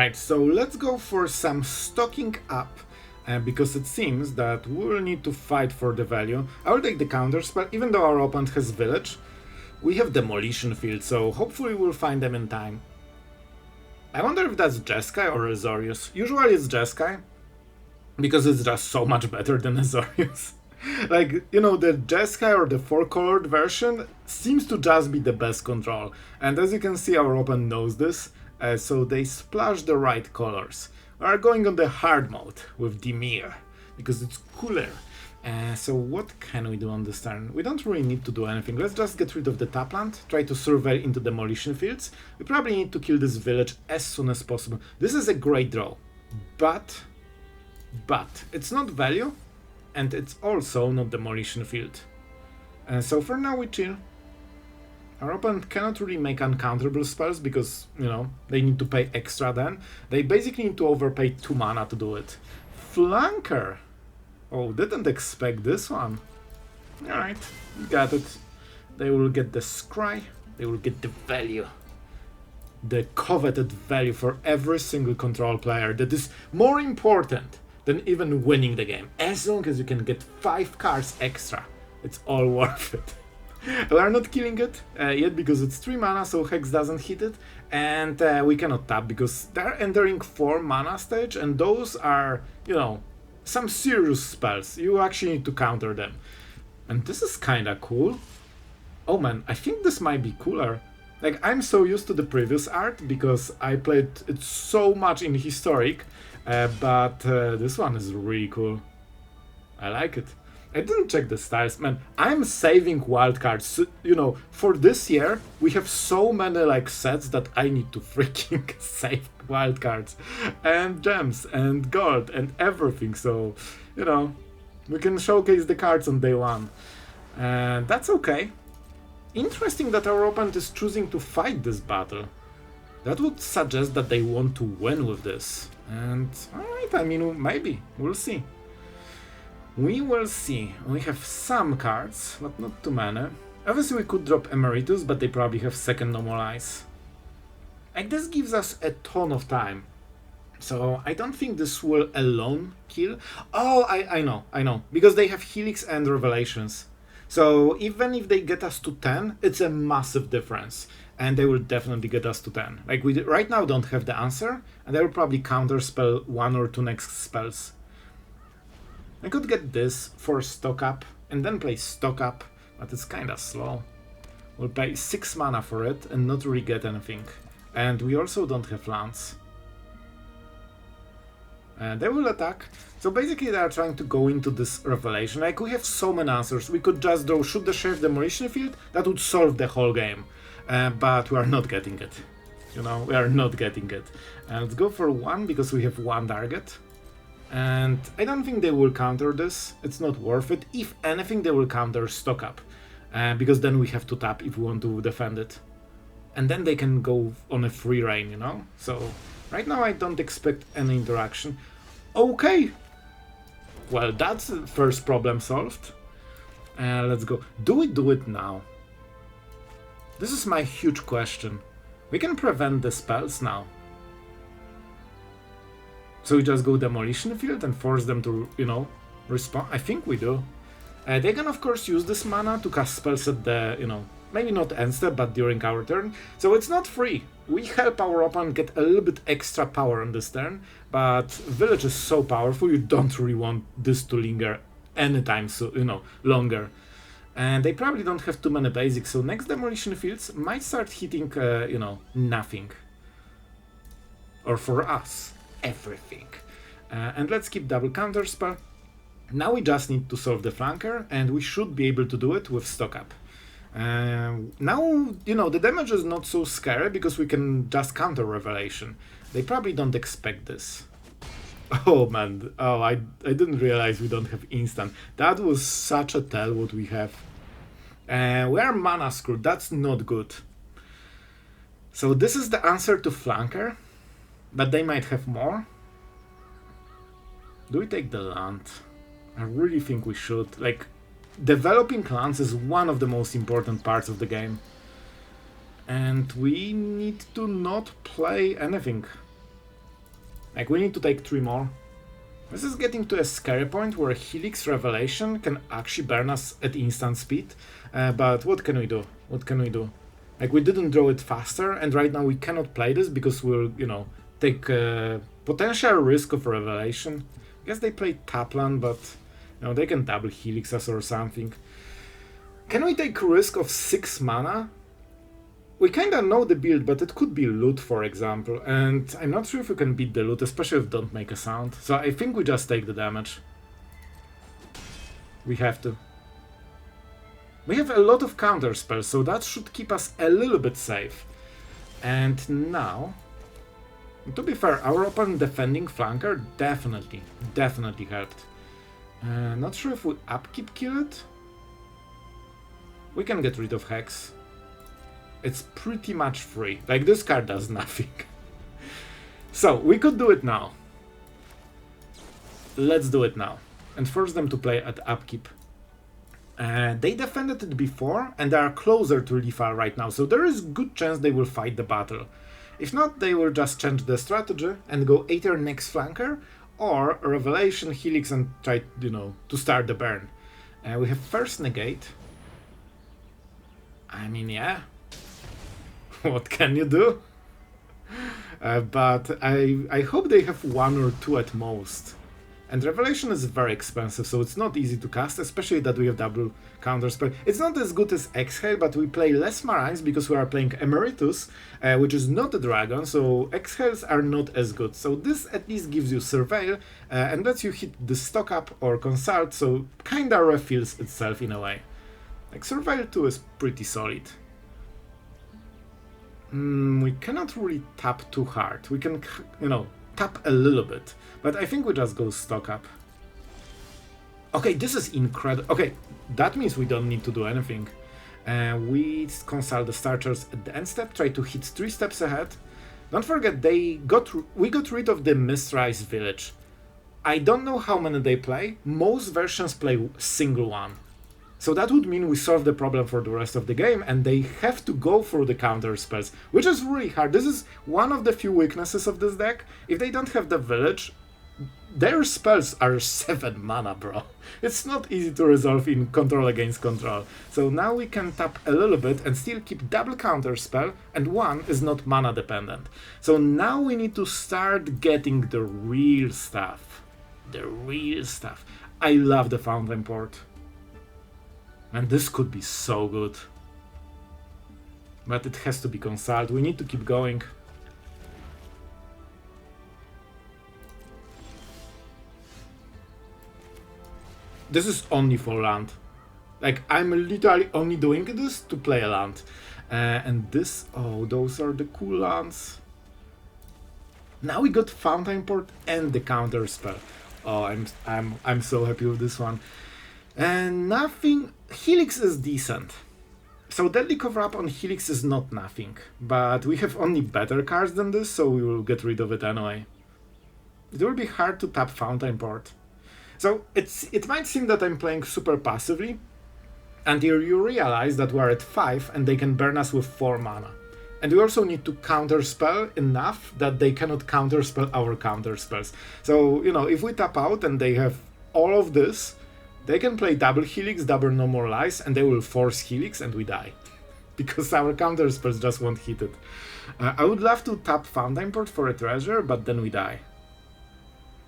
Alright, so let's go for some stocking up, because it seems that we will need to fight for the value. I will take the counter spell, even though our opponent has Village. We have Demolition Field, so hopefully we'll find them in time. I wonder if that's Jeskai or Azorius. Usually it's Jeskai, because it's just so much better than Azorius. Like, you know, the Jeskai or the 4-colored version seems to just be the best control. And as you can see, our opponent knows this. So they splash the right colors. We are going on the hard mode with Dimir, because it's cooler. So what can we do on this turn? We don't really need to do anything. Let's just get rid of the tap land, try to survey into Demolition Fields. We probably need to kill this village as soon as possible. This is a great draw, but it's not value, and it's also not Demolition Field. So for now we chill. Our opponent cannot really make uncounterable spells because, you know, they need to pay extra then. They basically need to overpay 2 mana to do it. Flanker! Oh, didn't expect this one. Alright, got it. They will get the scry, they will get the value. The coveted value for every single control player that is more important than even winning the game. As long as you can get 5 cards extra, it's all worth it. We are not killing it yet because it's 3 mana, so Hex doesn't hit it, and we cannot tap because they're entering 4 mana stage, and those are, you know, some serious spells. You actually need to counter them. And this is kinda cool. Oh man, I think this might be cooler. Like, I'm so used to the previous art because I played it so much in Historic, but this one is really cool. I like it. I didn't check the styles, man. I'm saving wildcards. You know, for this year, we have so many like sets that I need to freaking save wildcards and gems and gold and everything. So, you know, we can showcase the cards on day 1. And that's okay. Interesting that our opponent is choosing to fight this battle. That would suggest that they want to win with this. And, alright, I mean, maybe. We'll see. We will see. We have some cards, but not too many. Obviously we could drop Emeritus, but they probably have second Normalize. And this gives us a ton of time. So I don't think this will alone kill. Oh, I know. Because they have Helix and Revelations. So even if they get us to 10, it's a massive difference. And they will definitely get us to 10. Like, we right now don't have the answer, and they will probably counterspell 1 or 2 next spells. I could get this for stock up and then play stock up, but it's kinda slow. We'll pay 6 mana for it and not really get anything. And we also don't have lands. They will attack. So basically they are trying to go into this Revelation. Like, we have so many answers. We could just draw Shoot the Sheriff, Demolition Field. That would solve the whole game. But we are not getting it. You know, we are not getting it. Let's go for 1 because we have 1 target. And I don't think they will counter this. It's not worth it. If anything, they will counter stock up. Because then we have to tap if we want to defend it. And then they can go on a free reign, you know? So right now I don't expect any interaction. Okay! Well, that's the first problem solved. Let's go. Do we do it now? This is my huge question. We can prevent the spells now. So we just go Demolition Field and force them to, you know, respond? I think we do. They can of course use this mana to cast spells at the, you know, maybe not end step, but during our turn. So it's not free. We help our opponent get a little bit extra power on this turn, but Village is so powerful, you don't really want this to linger anytime, so, you know, longer. And they probably don't have too many basics, so next Demolition Fields might start hitting, you know, nothing. Or for us, everything. And let's keep double counterspell. Now we just need to solve the flanker, and we should be able to do it with stock up. Now, you know, the damage is not so scary because we can just counter Revelation. They probably don't expect this. Oh man, oh, I didn't realize we don't have instant. That was such a tell what we have. We are mana screwed, that's not good. So this is the answer to flanker, but they might have more. Do we take the land? I really think we should. Like, developing lands is one of the most important parts of the game. And we need to not play anything. Like, we need to take 3 more. This is getting to a scary point where Helix Revelation can actually burn us at instant speed. But what can we do? What can we do? Like, we didn't draw it faster, and right now we cannot play this because we'll, you know, take potential risk of Revelation. I guess they play Tapland, but, you know, they can double Helix us or something. Can we take risk of 6 mana? We kinda know the build, but it could be loot, for example, and I'm not sure if we can beat the loot, especially if don't make a sound. So I think we just take the damage. We have to. We have a lot of counter spells, so that should keep us a little bit safe. And now, to be fair, our opponent defending flanker definitely helped. Not sure if we upkeep kill it. We can get rid of Hex. It's pretty much free. Like, this card does nothing. So, we could do it now. Let's do it now. And force them to play at upkeep. They defended it before, and they are closer to lethal right now, so there is good chance they will fight the battle. If not, they will just change the strategy and go either next flanker, or Revelation, Helix, and try, you know, to start the burn. We have first Negate. I mean, yeah. What can you do? But I hope they have 1 or 2 at most. And Revelation is very expensive, so it's not easy to cast, especially that we have double counterspell. It's not as good as Exhale, but we play less Marangs because we are playing Emeritus, which is not a dragon, so Exhales are not as good. So this at least gives you Surveil, and lets you hit the stock up or consult, so kinda refills itself in a way. Like, Surveil 2 is pretty solid. We cannot really tap too hard. We can, you know, tap a little bit. But I think we just go stock up. Okay, this is incredible. Okay, that means we don't need to do anything. We consult the starters at the end step, try to hit 3 steps ahead. Don't forget, we got rid of the Mistrise Village. I don't know how many they play. Most versions play single one. So that would mean we solve the problem for the rest of the game, and they have to go through the counter spells, which is really hard. This is one of the few weaknesses of this deck. If they don't have the village, their spells are 7 mana, bro. It's not easy to resolve in control against control. So now we can tap a little bit and still keep double counter spell, and one is not mana dependent. So now we need to start getting the real stuff. The real stuff. I love the Fountainport. And this could be so good. But it has to be consult. We need to keep going. This is only for land. Like, I'm literally only doing this to play a land. And this, oh, those are the cool lands. Now we got Fountainport and the counter spell. Oh, I'm so happy with this one. And nothing. Helix is decent. So Deadly Cover-Up on Helix is not nothing. But we have only better cards than this, so we will get rid of it anyway. It will be hard to tap Fountainport. So it might seem that I'm playing super passively, until you realize that we're at 5 and they can burn us with 4 mana. And we also need to counterspell enough that they cannot counterspell our counterspells. So, you know, if we tap out and they have all of this, they can play double Helix, double No More Lies, and they will force Helix and we die. Because our counterspells just won't hit it. I would love to tap Fountainport for a treasure, but then we die.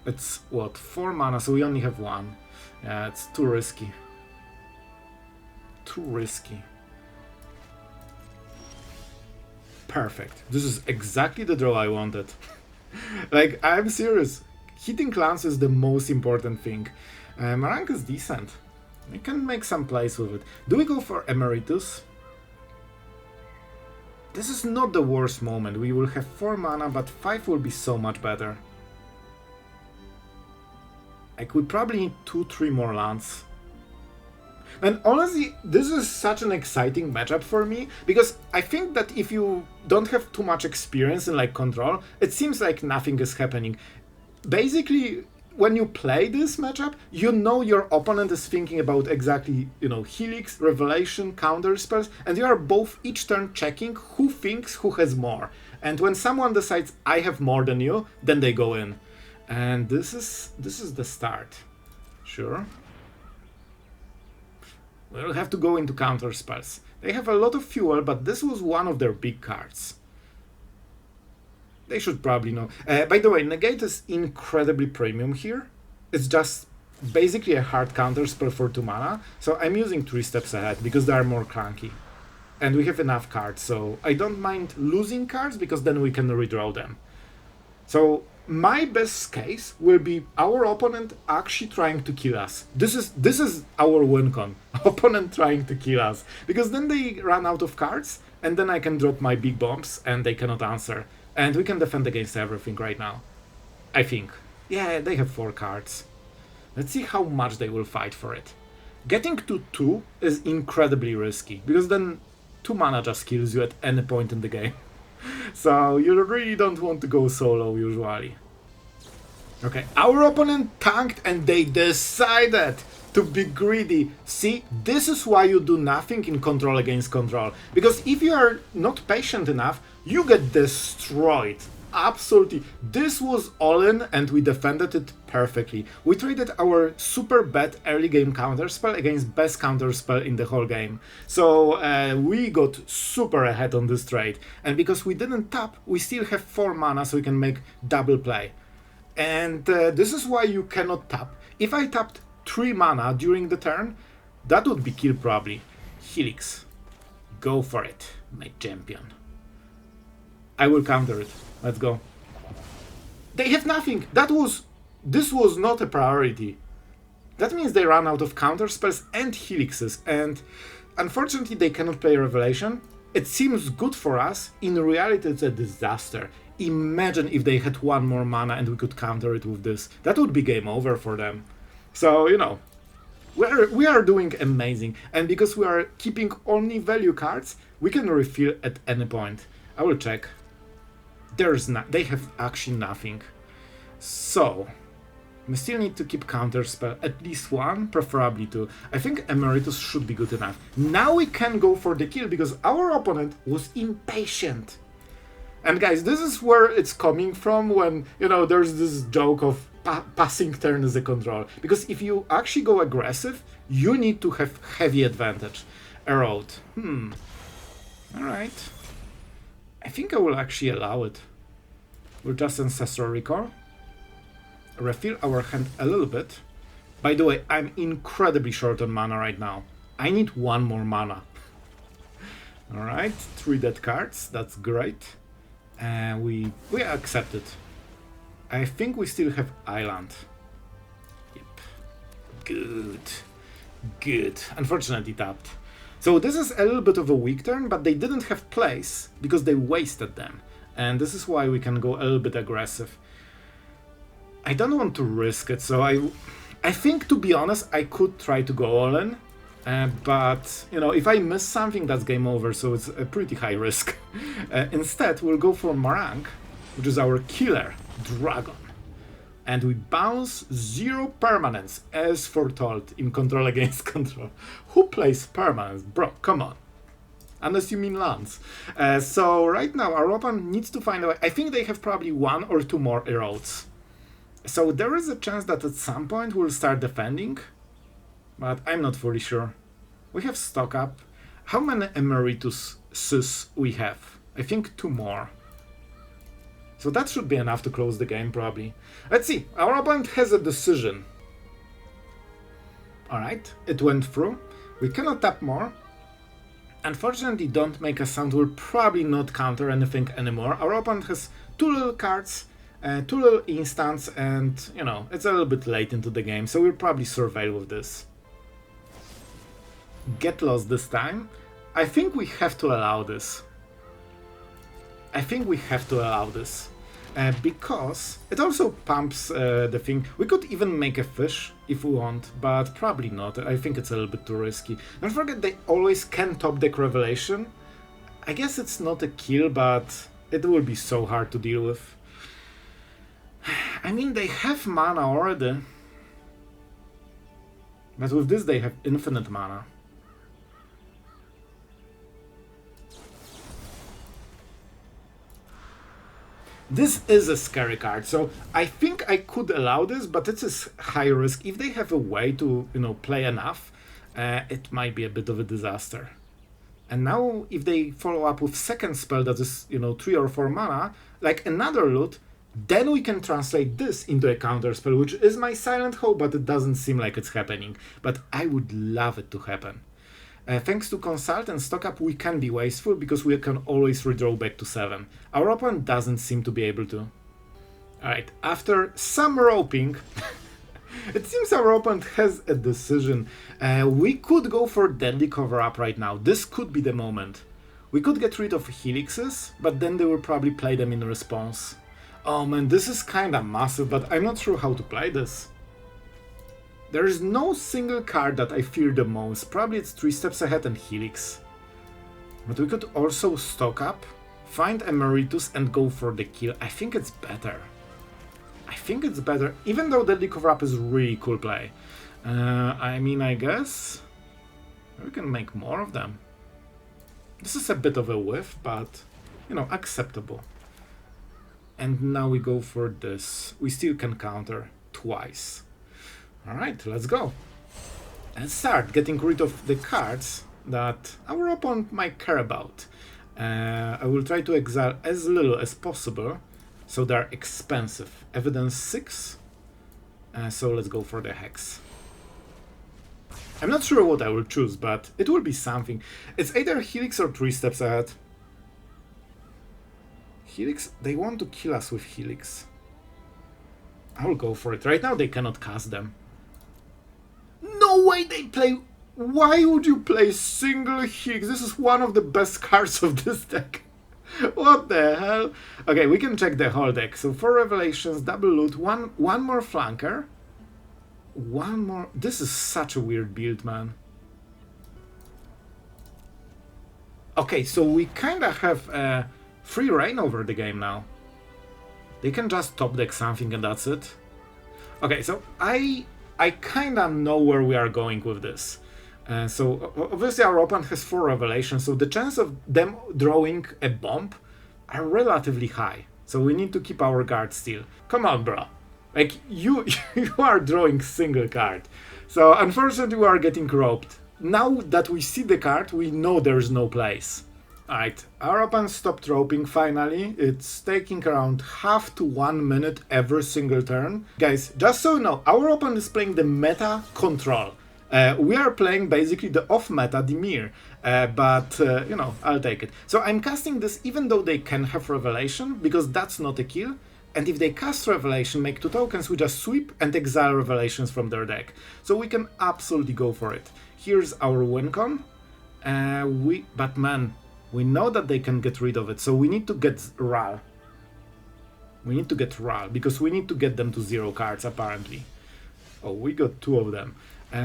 It's, what, 4 mana, so we only have 1. Yeah, it's too risky. Too risky. Perfect. This is exactly the draw I wanted. Like, I'm serious. Hitting clans is the most important thing. Marang is decent. We can make some plays with it. Do we go for Emeritus? This is not the worst moment. We will have 4 mana, but 5 will be so much better. Like, we probably need 2-3 more lands. And honestly, this is such an exciting matchup for me, because I think that if you don't have too much experience in, like, control, it seems like nothing is happening. Basically, when you play this matchup, you know your opponent is thinking about exactly, you know, Helix, Revelation, counter spells, and you are both each turn checking who thinks who has more. And when someone decides I have more than you, then they go in. And this is the start. Sure. We'll have to go into counter spells. They have a lot of fuel, but this was one of their big cards. They should probably know. By the way, Negate is incredibly premium here. It's just basically a hard counter spell for 2 mana, so I'm using 3 steps ahead because they are more clunky. And we have enough cards, so I don't mind losing cards because then we can redraw them. So my best case will be our opponent actually trying to kill us. This is our win con. Opponent trying to kill us. Because then they run out of cards, and then I can drop my big bombs and they cannot answer. And we can defend against everything right now. I think. Yeah, they have 4 cards. Let's see how much they will fight for it. Getting to 2 is incredibly risky, because then 2 mana just kills you at any point in the game. So you really don't want to go solo usually. Okay, our opponent tanked and they decided to be greedy. See, this is why you do nothing in control against control. Because if you are not patient enough, you get destroyed. Absolutely. This was all in and we defended it perfectly. We traded our super bad early game counterspell against best counterspell in the whole game. So we got super ahead on this trade. And because we didn't tap, we still have 4 mana so we can make double play. And this is why you cannot tap. If I tapped 3 mana during the turn, that would be kill probably. Helix. Go for it, my champion. I will counter it. Let's go. They have nothing. This was not a priority. That means they run out of counter spells and helixes, and unfortunately they cannot play Revelation. It seems good for us. In reality, it's a disaster. Imagine if they had 1 more mana and we could counter it with this. That would be game over for them. So, you know, we are doing amazing. And because we are keeping only value cards, we can refill at any point. I will check. They have actually nothing. So, we still need to keep counterspell, at least 1, preferably 2. I think Emeritus should be good enough. Now we can go for the kill because our opponent was impatient. And guys, this is where it's coming from when, you know, there's this joke of passing turn as a control. Because if you actually go aggressive, you need to have heavy advantage. Erode. Alright. I think I will actually allow it. We'll just Ancestral Recall. Refill our hand a little bit. By the way, I'm incredibly short on mana right now. I need 1 more mana. Alright, 3 dead cards. That's great. And we accept it. I think we still have Island. Yep. Good. Good. Unfortunately tapped. So this is a little bit of a weak turn, but they didn't have plays because they wasted them. And this is why we can go a little bit aggressive. I don't want to risk it, so I think, to be honest, I could try to go all in. But, you know, if I miss something, that's game over, so it's a pretty high risk. Instead, we'll go for Marang, which is our killer dragon. And we bounce 0 permanents, as foretold in Control Against Control. Who plays permanents? Bro, come on. Unless you mean lands. So right now, our opponent needs to find a way. I think they have probably 1 or 2 more erodes. So there is a chance that at some point we'll start defending. But I'm not fully sure. We have stock up. How many Emeritus we have? I think 2 more. So that should be enough to close the game, probably. Let's see. Our opponent has a decision. Alright, it went through. We cannot tap more. Unfortunately, Don't Make a Sound will probably not counter anything anymore. Our opponent has 2 little cards, 2 little instants, and, you know, it's a little bit late into the game, so we'll probably survive with this. Get lost this time. I think we have to allow this. Because it also pumps the thing. We could even make a fish if we want, but probably not. I think it's a little bit too risky. Don't forget they always can top deck Revelation. I guess it's not a kill, but it will be so hard to deal with. I mean, they have mana already. But with this they have infinite mana. This is a scary card, so I think I could allow this, but it's a high risk. If they have a way to, play enough, it might be a bit of a disaster. And now, if they follow up with second spell that is, 3 or 4 mana, like another loot, then we can translate this into a counter spell, which is my silent hope, but it doesn't seem like it's happening. But I would love it to happen. Thanks to Consult and Stock Up, we can be wasteful because we can always redraw back to 7. Our opponent doesn't seem to be able to. Alright, after some roping, it seems our opponent has a decision. We could go for Deadly Cover-Up right now. This could be the moment. We could get rid of Helixes, but then they will probably play them in response. Oh man, this is kinda massive, but I'm not sure how to play this. There is no single card that I fear the most. Probably it's 3 steps ahead and Helix. But we could also stock up, find Emeritus and go for the kill. I think it's better. Even though Deadly Cover-Up is really cool play. I guess we can make more of them. This is a bit of a whiff, but, acceptable. And now we go for this. We still can counter twice. Alright, let's go. Let's start getting rid of the cards that our opponent might care about. I will try to exile as little as possible, so they're expensive. Evidence 6, so let's go for the Hex. I'm not sure what I will choose, but it will be something. It's either Helix or 3 steps ahead. Helix, they want to kill us with Helix. I will go for it. Right now they cannot cast them. No way they play... Why would you play single Helix? This is one of the best cards of this deck. What the hell? Okay, we can check the whole deck. So 4 Revelations, double loot, one more flanker. One more... This is such a weird build, man. Okay, so we kinda have free reign over the game now. They can just top deck something and that's it. Okay, so I kinda know where we are going with this. So obviously our opponent has 4 Revelations, so the chance of them drawing a bomb are relatively high. So we need to keep our guard still. Come on, bro. Like, you are drawing single card. So unfortunately we are getting roped. Now that we see the card, we know there's no place. Alright, our opponent stopped roping finally. It's taking around half to 1 minute every single turn. Guys, just so you know, our opponent is playing the meta control. We are playing basically the off-meta Dimir, but I'll take it. So I'm casting this even though they can have Revelation, because that's not a kill. And if they cast Revelation, make 2 tokens, we just sweep and exile Revelations from their deck. So we can absolutely go for it. Here's our win con. But man, we know that they can get rid of it, so we need to get Ral. Because we need to get them to 0 cards, apparently. Oh, we got 2 of them.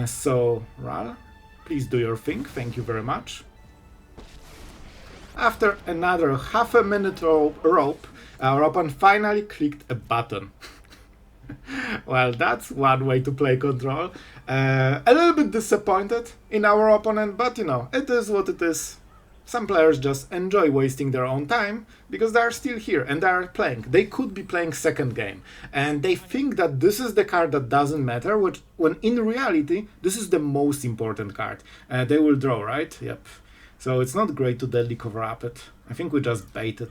So, Ral, please do your thing, thank you very much. After another half a minute rope, our opponent finally clicked a button. Well, that's one way to play control. A little bit disappointed in our opponent, but it is what it is. Some players just enjoy wasting their own time because they are still here and they are playing. They could be playing second game and they think that this is the card that doesn't matter, when in reality this is the most important card. They will draw, right? Yep. So it's not great to Deadly Cover-Up it. I think we just baited.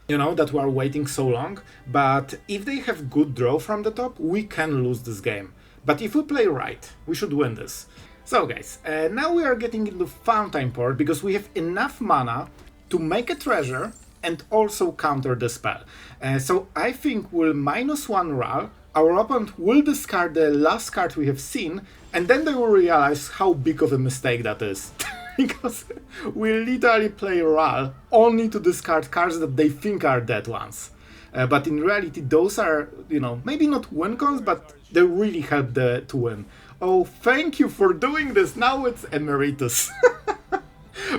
That we are waiting so long, but if they have good draw from the top, we can lose this game. But if we play right, we should win this. So guys, now we are getting into Fountainport because we have enough mana to make a treasure and also counter the spell. So I think we'll -1 Ral, our opponent will discard the last card we have seen, and then they will realize how big of a mistake that is. Because we literally play Ral only to discard cards that they think are dead ones. But in reality, those are, maybe not win cons, but they really help to win. Oh, thank you for doing this. Now it's Emeritus.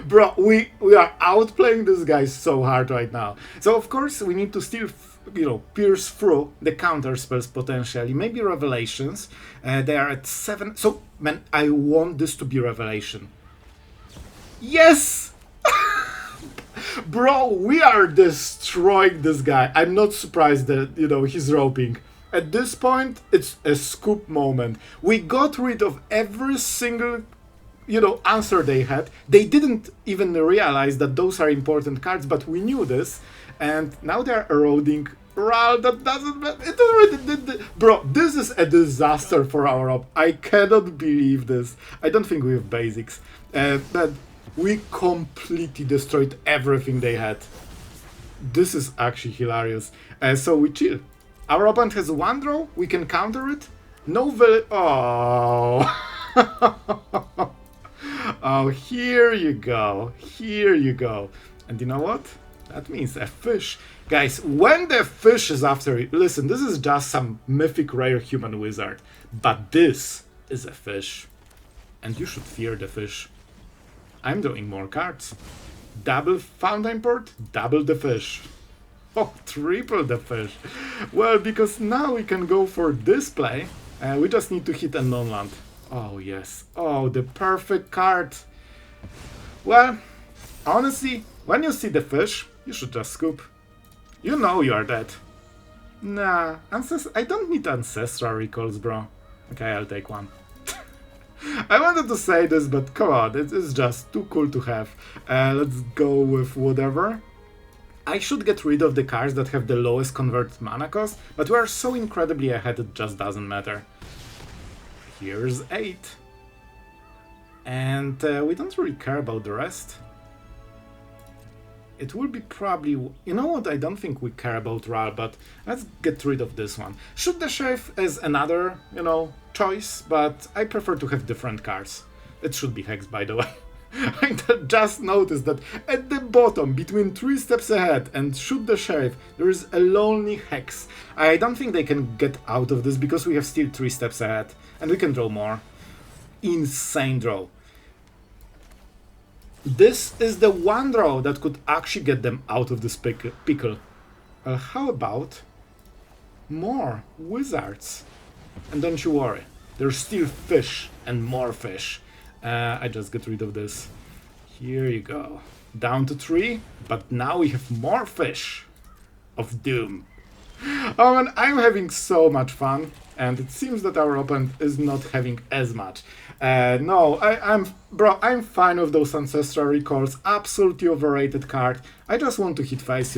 Bro, we are outplaying this guy so hard right now. So of course we need to still, pierce through the counter spells potentially. Maybe Revelations. They are at 7. So, man, I want this to be Revelation. Yes! Bro, we are destroying this guy. I'm not surprised that, he's roping. At this point, it's a scoop moment. We got rid of every single, answer they had. They didn't even realize that those are important cards, but we knew this. And now they're eroding. Ral, that doesn't matter. It already did. Bro, this is a disaster for our op. I cannot believe this. I don't think we have basics. But we completely destroyed everything they had. This is actually hilarious. So we chill. Our opponent has one draw. We can counter it. No village. Oh. Oh, here you go. Here you go. And you know what? That means a fish. Guys, when the fish is after you, listen, this is just some mythic rare human wizard. But this is a fish. And you should fear the fish. I'm drawing more cards. Double Fountainport, double the fish. Oh, triple the fish. Well, because now we can go for this play. We just need to hit a non-land. Oh, yes. Oh, the perfect card. Well, honestly, when you see the fish, you should just scoop. You know you are dead. Nah, I don't need ancestral recalls, bro. Okay, I'll take one. I wanted to say this, but come on, it is just too cool to have. Let's go with whatever. I should get rid of the cards that have the lowest converted mana cost, but we are so incredibly ahead it just doesn't matter. Here's 8. And we don't really care about the rest. It will be probably... You know what? I don't think we care about Ral, but let's get rid of this one. Shoot the Sheriff as another, choice, but I prefer to have different cards. It should be Hex, by the way. I just noticed that at the bottom, between 3 steps ahead and Shoot the Sheriff, there is a lonely Hex. I don't think they can get out of this because we have still 3 steps ahead, and we can draw more. Insane draw. This is the one draw that could actually get them out of this pickle. How about more wizards? And don't you worry, there's still fish and more fish. I just get rid of this. Here you go. Down to 3, but now we have more fish of doom. Oh man, I'm having so much fun, and it seems that our opponent is not having as much. No, I'm fine with those ancestral recalls. Absolutely overrated card. I just want to hit face,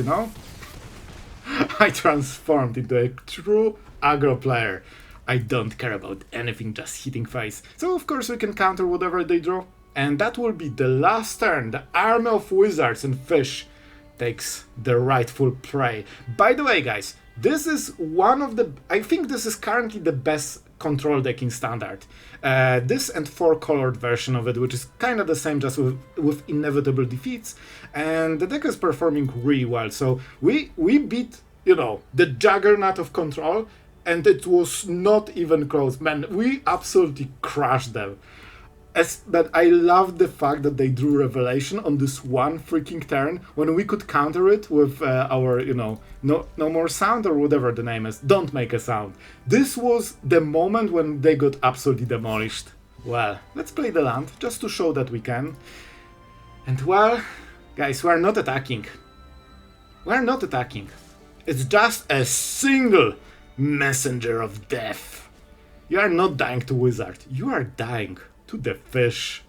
I transformed into a true aggro player. I don't care about anything, just hitting face. So of course we can counter whatever they draw. And that will be the last turn. The army of wizards and fish takes the rightful prey. By the way, guys, this is one of the... I think this is currently the best control deck in Standard. This and 4-colored version of it, which is kind of the same, just with inevitable defeats. And the deck is performing really well. So we beat, the juggernaut of control, and it was not even close. Man, we absolutely crushed them. But I love the fact that they drew Revelation on this one freaking turn when we could counter it with our, no more sound or whatever the name is. Don't make a sound. This was the moment when they got absolutely demolished. Well, let's play the land just to show that we can. And well, guys, we're not attacking. We're not attacking. It's just a single messenger of death. You are not dying to wizard. You are dying to the fish.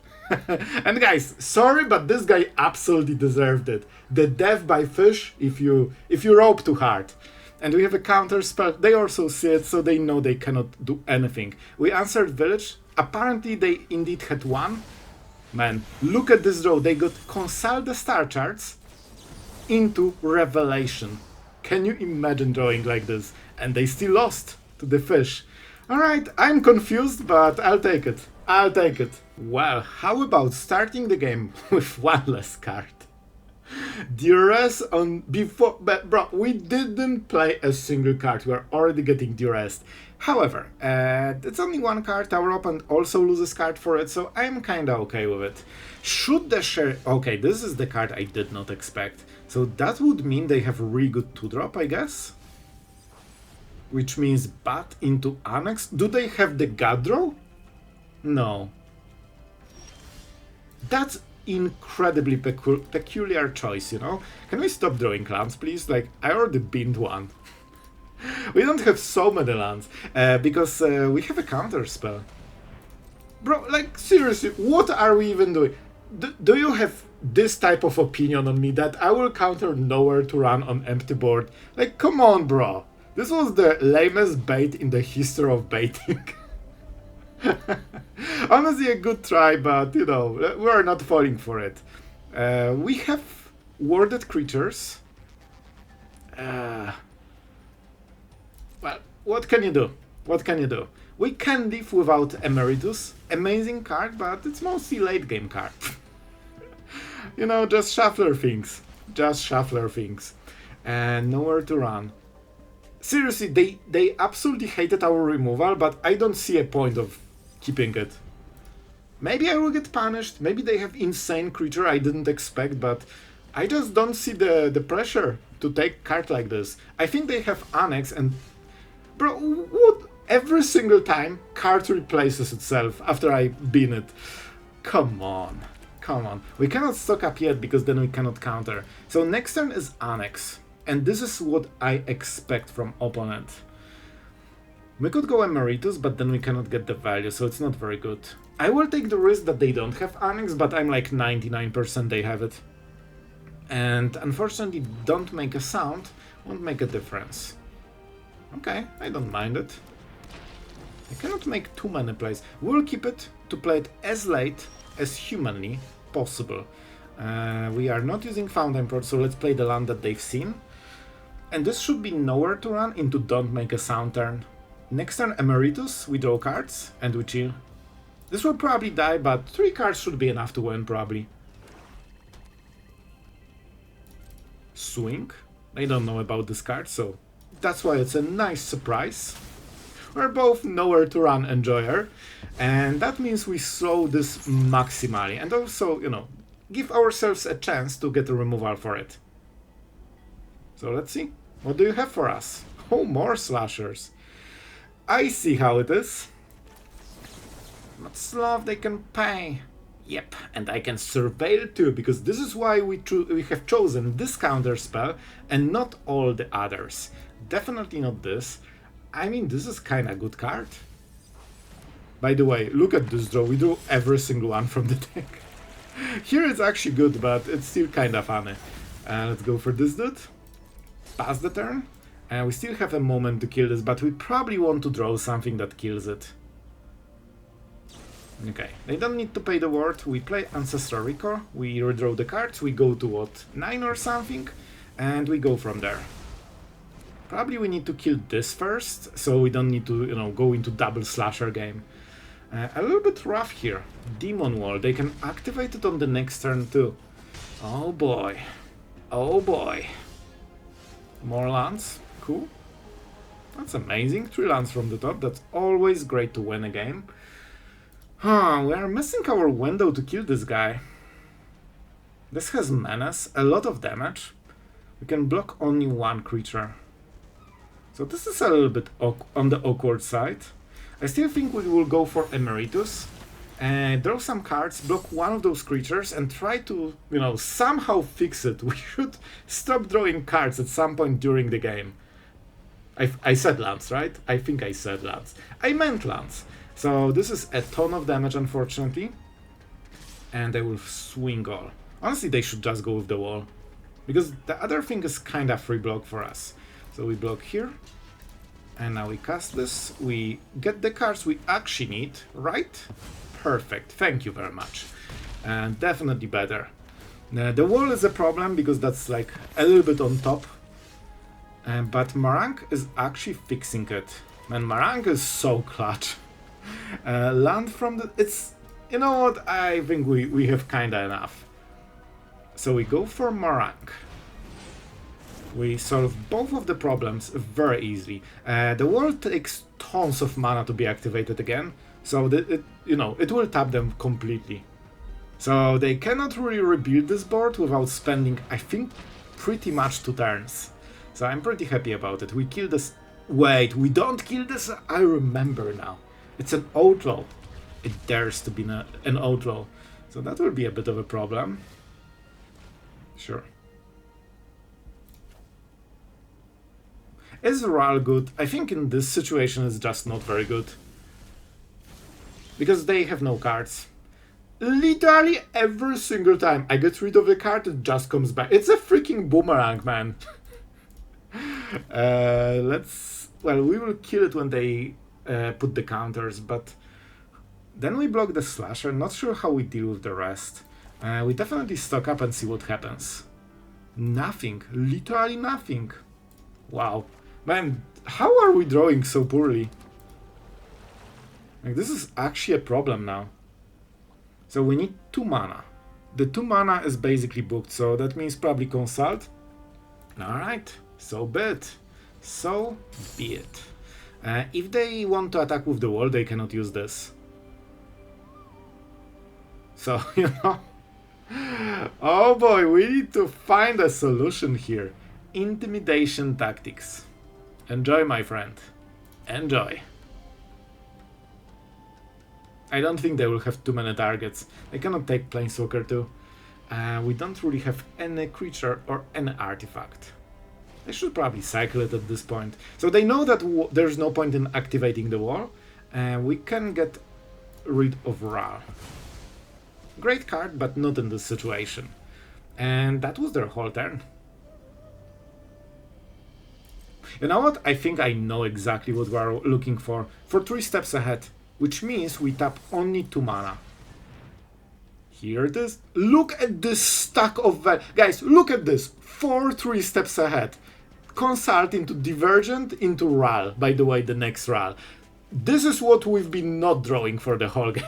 And guys, sorry, but this guy absolutely deserved it. The death by fish if you rope too hard. And we have a counter spell. They also see it, so they know they cannot do anything. We answered village. Apparently they indeed had one. Man, look at this draw. They got consult the star charts into Revelation. Can you imagine drawing like this? And they still lost to the fish. Alright, I'm confused, but I'll take it. I'll take it. Well, how about starting the game with one less card? Duress on before... But bro, we didn't play a single card. We are already getting duressed. However, it's only one card. Our opponent also loses card for it, so I'm kinda okay with it. Should the share... Okay, this is the card I did not expect. So that would mean they have a really good 2-drop, I guess? Which means bat into Annex. Do they have the God draw? No. That's... incredibly peculiar choice, you know? Can we stop drawing lands, please? Like, I already binned one. We don't have so many lands, because we have a counter spell. Bro, like, seriously, what are we even doing? Do you have this type of opinion on me that I will counter nowhere to run on empty board? Like, come on, bro. This was the lamest bait in the history of baiting. Honestly, a good try, but, you know, we are not falling for it. We have warded creatures. Well, what can you do? What can you do? We can live without Emeritus. Amazing card, but it's mostly late game card. You know, just shuffler things. Just shuffler things. And nowhere to run. Seriously, they absolutely hated our removal, but I don't see a point of keeping it. Maybe I will get punished. Maybe they have insane creature I didn't expect, but I just don't see the pressure to take card like this. I think they have Annex and... Bro, what? Every single time, card replaces itself after I bin it. Come on. Come on. We cannot stock up yet because then we cannot counter. So next turn is Annex. And this is what I expect from opponent. We could go Emeritus, but then we cannot get the value, so it's not very good. I will take the risk that they don't have Annex, but I'm like 99% they have it. And unfortunately, don't make a sound won't make a difference. Okay, I don't mind it. I cannot make too many plays. We'll keep it to play it as late as humanly possible. We are not using Fountainport, so let's play the land that they've seen. And this should be nowhere to run into don't make a sound turn. Next turn Emeritus, we draw cards and we chill. This will probably die, but 3 cards should be enough to win probably. Swing. They don't know about this card, so that's why it's a nice surprise. We're both nowhere to run enjoyer, and that means we slow this maximally and also, you know, give ourselves a chance to get a removal for it. So let's see. What do you have for us? Oh, more slashers. I see how it is. But Sloth, they can pay. Yep, and I can surveil too, because this is why we have chosen this counter spell and not all the others. Definitely not this. I mean, this is kinda good card. By the way, look at this draw. We drew every single one from the deck. Here it's actually good, but it's still kinda funny. Let's go for this dude. Pass the turn. We still have a moment to kill this, but we probably want to draw something that kills it. Okay, they don't need to pay the ward. We play Ancestral Recall, we redraw the cards, we go to what, 9 or something, and we go from there. Probably we need to kill this first, so we don't need to, you know, go into double slasher game. A little bit rough here. Demon Wall, they can activate it on the next turn too. Oh boy. Oh boy. More lands, cool. That's amazing, 3 lands from the top, that's always great to win a game. Huh, we are missing our window to kill this guy. This has menace, a lot of damage. We can block only 1 creature. So this is a little bit on the awkward side. I still think we will go for Emeritus. Draw some cards, block 1 of those creatures and try to, you know, somehow fix it. We should stop drawing cards at some point during the game. I said lands, right? I think I said lands. I meant lands. So this is a ton of damage, unfortunately. And I will swing all. Honestly, they should just go with the wall. Because the other thing is kind of free block for us. So we block here. And now we cast this. We get the cards we actually need, right? Perfect. Thank you very much. And definitely better. The wall is a problem because that's like a little bit on top. But Marang is actually fixing it. Man, Marang is so clutch. Land from the... It's... You know what? I think we have kinda enough. So we go for Marang. We solve both of the problems very easily. The wall takes tons of mana to be activated again. So it will tap them completely. So they cannot really rebuild this board without spending, I think, pretty much 2 turns. So I'm pretty happy about it. We kill this... Wait, we don't kill this? I remember now. It's an outlaw. It dares to be an outlaw. So that will be a bit of a problem. Sure. Is Ral good? I think in this situation it's just not very good. Because they have no cards. Literally every single time I get rid of a card, it just comes back. It's a freaking boomerang, man. Well, we will kill it when they put the counters, but then we block the slasher. Not sure how we deal with the rest. We definitely stock up and see what happens. Nothing. Literally nothing. Wow. Man, how are we drawing so poorly? Like, this is actually a problem now. So we need 2 mana. The 2 mana is basically booked, so that means probably consult. Alright, so be it. So be it. If they want to attack with the wall, they cannot use this. So, you know... Oh boy, we need to find a solution here. Intimidation tactics. Enjoy, my friend. Enjoy. I don't think they will have too many targets. They cannot take Planeswalker too. We don't really have any creature or any artifact. They should probably cycle it at this point. So they know that there's no point in activating the wall. We can get rid of Ral. Great card, but not in this situation. And that was their whole turn. You know what? I think I know exactly what we are looking for 3 steps ahead, which means we tap only 2 mana. Here it is. Look at this stack of value. Guys, look at this. 3 steps ahead. Consult into Divergent, into Ral. By the way, the next Ral. This is what we've been not drawing for the whole game.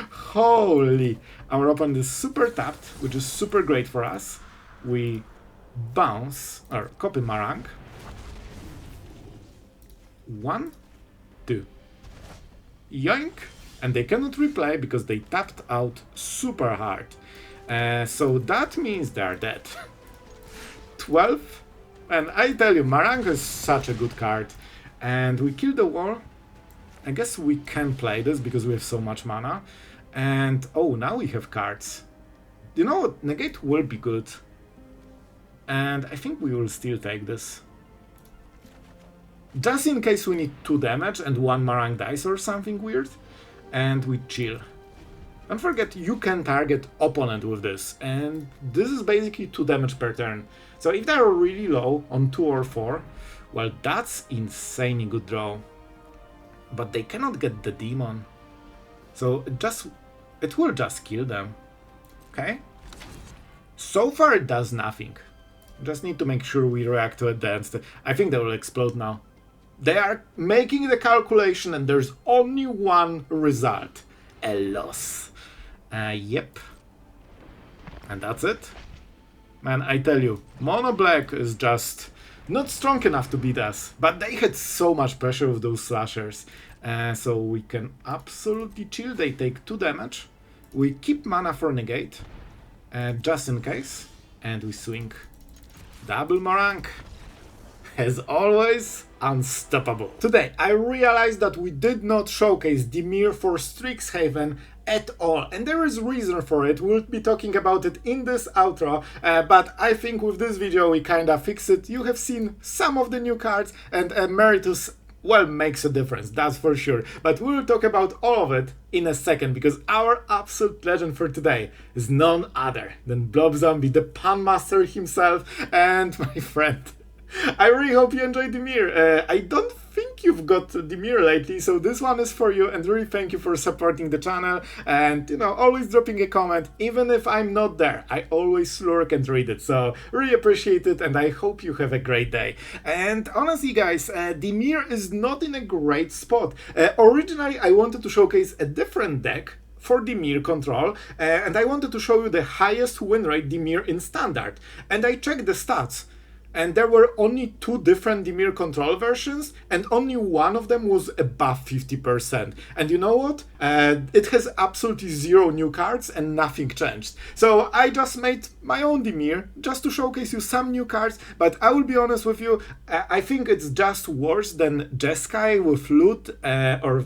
Holy. Our opponent is super tapped, which is super great for us. We bounce, or copy Marang. 1, 2. Yoink! And they cannot replay because they tapped out super hard. So that means they are dead. 12. And I tell you, Marang is such a good card. And we kill the wall. I guess we can play this because we have so much mana. And oh, now we have cards. You know what? Negate will be good. And I think we will still take this. Just in case we need 2 damage and 1 Marang dice or something weird. And we chill. Don't forget, you can target opponent with this. And this is basically 2 damage per turn. So if they're really low on 2 or 4, well, that's insanely good draw. But they cannot get the demon. So it will just kill them. Okay? So far it does nothing. Just need to make sure we react to it dance. I think they will explode now. They are making the calculation and there's only one result. A loss. Yep. And that's it. Man, I tell you, Mono Black is just not strong enough to beat us. But they had so much pressure with those slashers. So we can absolutely chill. They take 2 damage. We keep mana for Negate. Just in case. And we swing. Double Marang. As always, unstoppable. Today, I realized that we did not showcase Dimir for Strixhaven at all, and there is reason for it. We'll be talking about it in this outro, but I think with this video we kinda fix it. You have seen some of the new cards, and Emeritus, well, makes a difference, that's for sure. But we'll talk about all of it in a second, because our absolute legend for today is none other than Blob Zombie, the Pun Master himself, and my friend. I really hope you enjoyed Dimir. I don't think you've got Dimir lately, so this one is for you, and really thank you for supporting the channel and, you know, always dropping a comment. Even if I'm not there, I always lurk and read it, so really appreciate it, and I hope you have a great day. And honestly guys, Dimir is not in a great spot. Originally I wanted to showcase a different deck for Dimir control, and I wanted to show you the highest win rate Dimir in Standard, and I checked the stats. and there were only 2 different Dimir control versions, and only one of them was above 50%. And you know what? It has absolutely 0 new cards and nothing changed. So I just made my own Dimir just to showcase you some new cards, but I will be honest with you, I think it's just worse than Jeskai with loot, or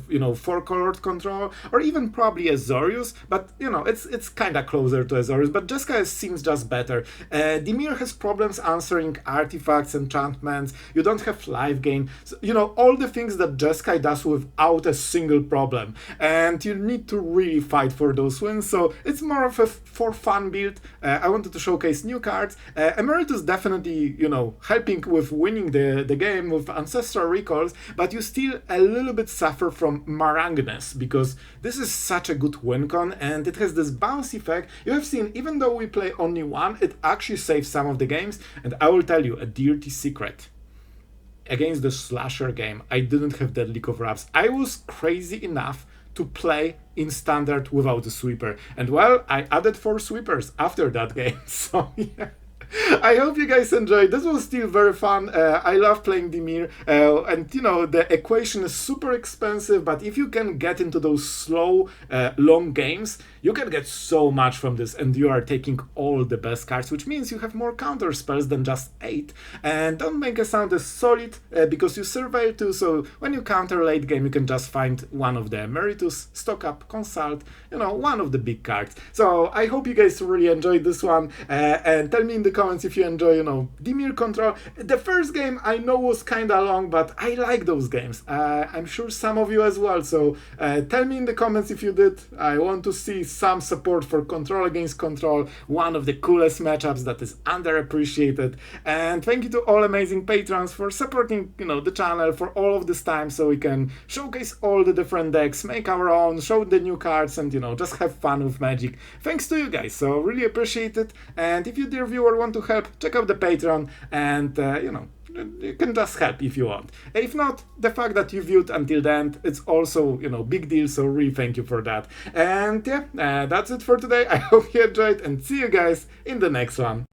4-colored control, or even probably Azorius, but it's kinda closer to Azorius, but Jeskai seems just better. Dimir has problems answering artifacts, enchantments, you don't have life gain, so, all the things that Jeskai does without a single problem, and you need to really fight for those wins, so it's more of a for fun build. I wanted to showcase new cards. Emeritus definitely, helping with winning the game with Ancestral Recalls, but you still a little bit suffer from Marangness, because this is such a good win con, and it has this bounce effect. You have seen, even though we play only one, it actually saves some of the games, and I will tell you a dirty secret. Against the slasher game, I didn't have Deadly Cover-Ups. I was crazy enough to play in standard without a sweeper, and well, I added 4 sweepers after that game, so yeah. I hope you guys enjoyed. This was still very fun. I love playing Dimir, and the equation is super expensive, but if you can get into those slow, long games, you can get so much from this, and you are taking all the best cards, which means you have more counter spells than just 8. And don't make a sound as solid, because you surveil too, so when you counter late game, you can just find one of the Emeritus, stock up, consult, one of the big cards. So I hope you guys really enjoyed this one, and tell me in the comments if you enjoy, Dimir control. The first game I know was kinda long, but I like those games. I'm sure some of you as well, so tell me in the comments if you did. I want to see some support for control against control, one of the coolest matchups that is underappreciated. And thank you to all amazing patrons for supporting, the channel for all of this time, so we can showcase all the different decks, make our own, show the new cards, and just have fun with Magic. Thanks to you guys, so really appreciate it. And if you, dear viewer, want to help, check out the Patreon, and you can just help if you want. If not, the fact that you viewed until the end, it's also, big deal, so really thank you for that. And yeah, that's it for today. I hope you enjoyed, and see you guys in the next one.